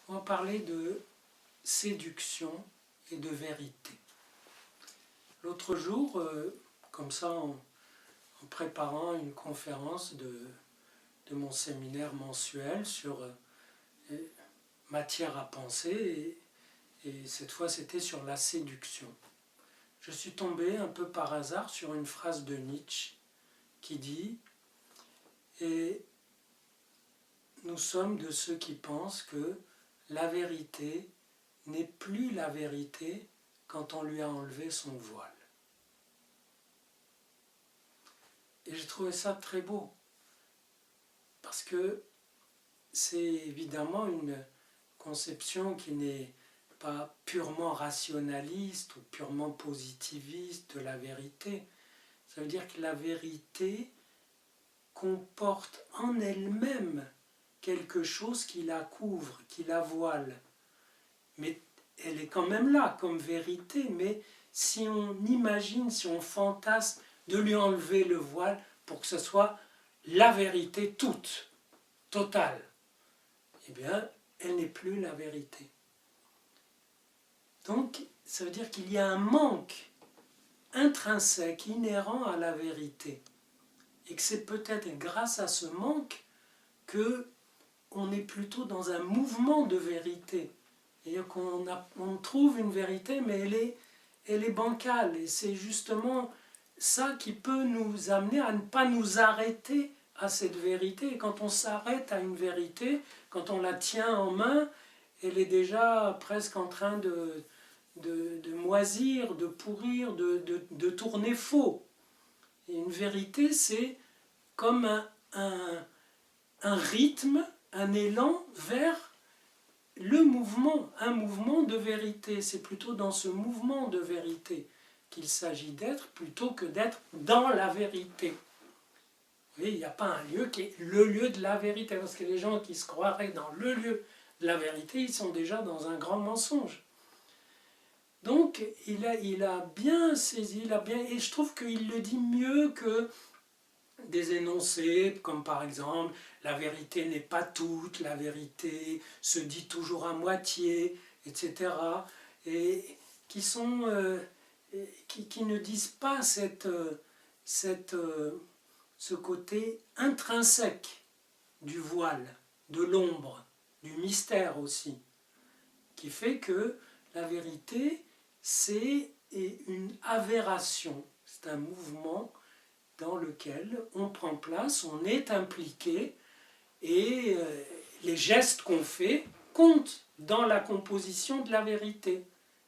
On va parler de séduction et de vérité. L'autre jour, comme ça, en préparant une conférence de mon séminaire mensuel sur matière à penser, et cette fois c'était sur la séduction. Je suis tombé un peu par hasard sur une phrase de Nietzsche qui dit « Et nous sommes de ceux qui pensent que la vérité n'est plus la vérité quand on lui a enlevé son voile. » Et j'ai trouvé ça très beau, parce que c'est évidemment une conception qui n'est pas purement rationaliste ou purement positiviste de la vérité. Ça veut dire que la vérité comporte en elle-même quelque chose qui la couvre, qui la voile. Mais elle est quand même là comme vérité, mais si on imagine, si on fantasme de lui enlever le voile pour que ce soit la vérité toute, totale, eh bien, elle n'est plus la vérité. Donc, ça veut dire qu'il y a un manque intrinsèque, inhérent à la vérité. Et que c'est peut-être grâce à ce manque qu'on est plutôt dans un mouvement de vérité. C'est-à-dire qu'on trouve une vérité, mais elle est bancale. Et c'est justement ça qui peut nous amener à ne pas nous arrêter à cette vérité. Et quand on s'arrête à une vérité, quand on la tient en main, elle est déjà presque en train de moisir, de pourrir, de tourner faux. Et une vérité, c'est comme un rythme, un élan vers le mouvement, un mouvement de vérité. C'est plutôt dans ce mouvement de vérité qu'il s'agit d'être, plutôt que d'être dans la vérité. Vous voyez, il n'y a pas un lieu qui est le lieu de la vérité, parce que les gens qui se croiraient dans le lieu de la vérité, ils sont déjà dans un grand mensonge. Donc, il a bien saisi, et je trouve qu'il le dit mieux que des énoncés, comme par exemple, la vérité n'est pas toute, la vérité se dit toujours à moitié, etc. Et qui ne disent pas ce côté intrinsèque du voile, de l'ombre, du mystère aussi, qui fait que la vérité, c'est une avération, c'est un mouvement dans lequel on prend place, on est impliqué, et les gestes qu'on fait comptent dans la composition de la vérité.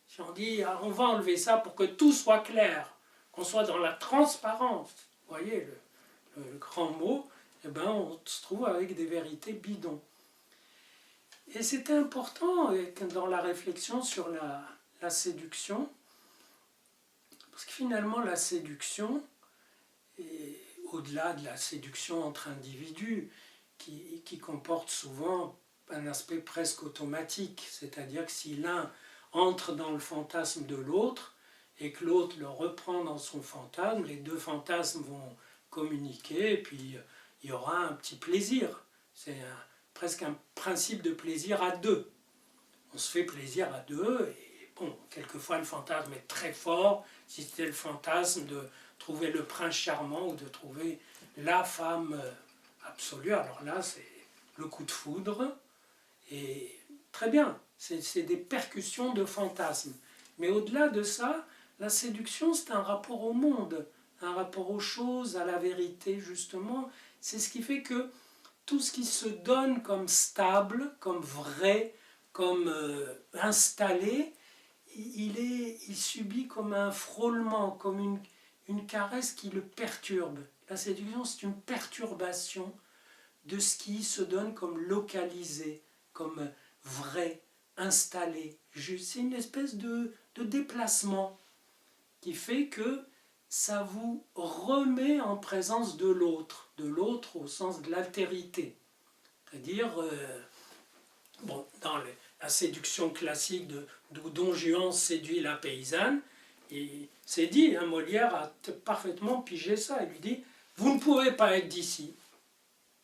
Si on dit on va enlever ça pour que tout soit clair, qu'on soit dans la transparence, vous voyez le grand mot, eh ben on se trouve avec des vérités bidons. Et c'était important dans la réflexion sur la séduction, parce que finalement la séduction, et au-delà de la séduction entre individus, qui comporte souvent un aspect presque automatique, c'est-à-dire que si l'un entre dans le fantasme de l'autre et que l'autre le reprend dans son fantasme, les deux fantasmes vont communiquer et puis il y aura un petit plaisir. C'est presque un principe de plaisir à deux. On se fait plaisir à deux et bon, quelquefois le fantasme est très fort, si c'était le fantasme de trouver le prince charmant ou de trouver la femme absolue, alors là c'est le coup de foudre, et très bien, c'est des percussions de fantasmes. Mais au-delà de ça, la séduction c'est un rapport au monde, un rapport aux choses, à la vérité justement. C'est ce qui fait que tout ce qui se donne comme stable, comme vrai, comme installé, il subit comme un frôlement, comme une caresse qui le perturbe. La séduction, c'est une perturbation de ce qui se donne comme localisé, comme vrai, installé. C'est une espèce de déplacement qui fait que ça vous remet en présence de l'autre au sens de l'altérité. C'est-à-dire, dans la séduction classique d'où Don Juan séduit la paysanne, c'est dit, Molière a parfaitement pigé ça. Il lui dit, vous ne pouvez pas être d'ici,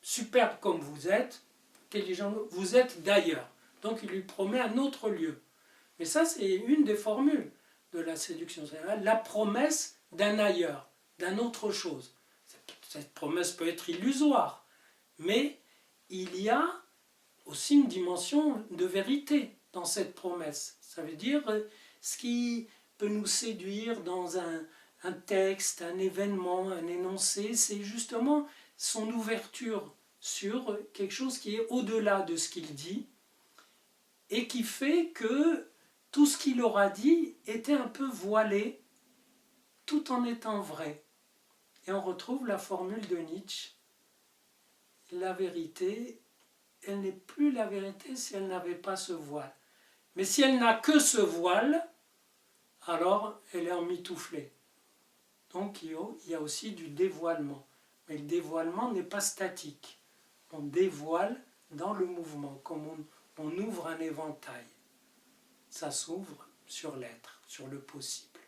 superbe comme vous êtes, intelligent, vous êtes d'ailleurs. Donc il lui promet un autre lieu. Mais ça, c'est une des formules de la séduction. C'est la promesse d'un ailleurs, d'un autre chose. Cette promesse peut être illusoire, mais il y a aussi une dimension de vérité dans cette promesse. Ça veut dire ce qui peut nous séduire dans un texte, un événement, un énoncé, c'est justement son ouverture sur quelque chose qui est au-delà de ce qu'il dit et qui fait que tout ce qu'il aura dit était un peu voilé tout en étant vrai. Et on retrouve la formule de Nietzsche, la vérité, elle n'est plus la vérité si elle n'avait pas ce voile. Mais si elle n'a que ce voile, alors elle est emmitouflée. Donc il y a aussi du dévoilement. Mais le dévoilement n'est pas statique. On dévoile dans le mouvement, comme on ouvre un éventail. Ça s'ouvre sur l'être, sur le possible.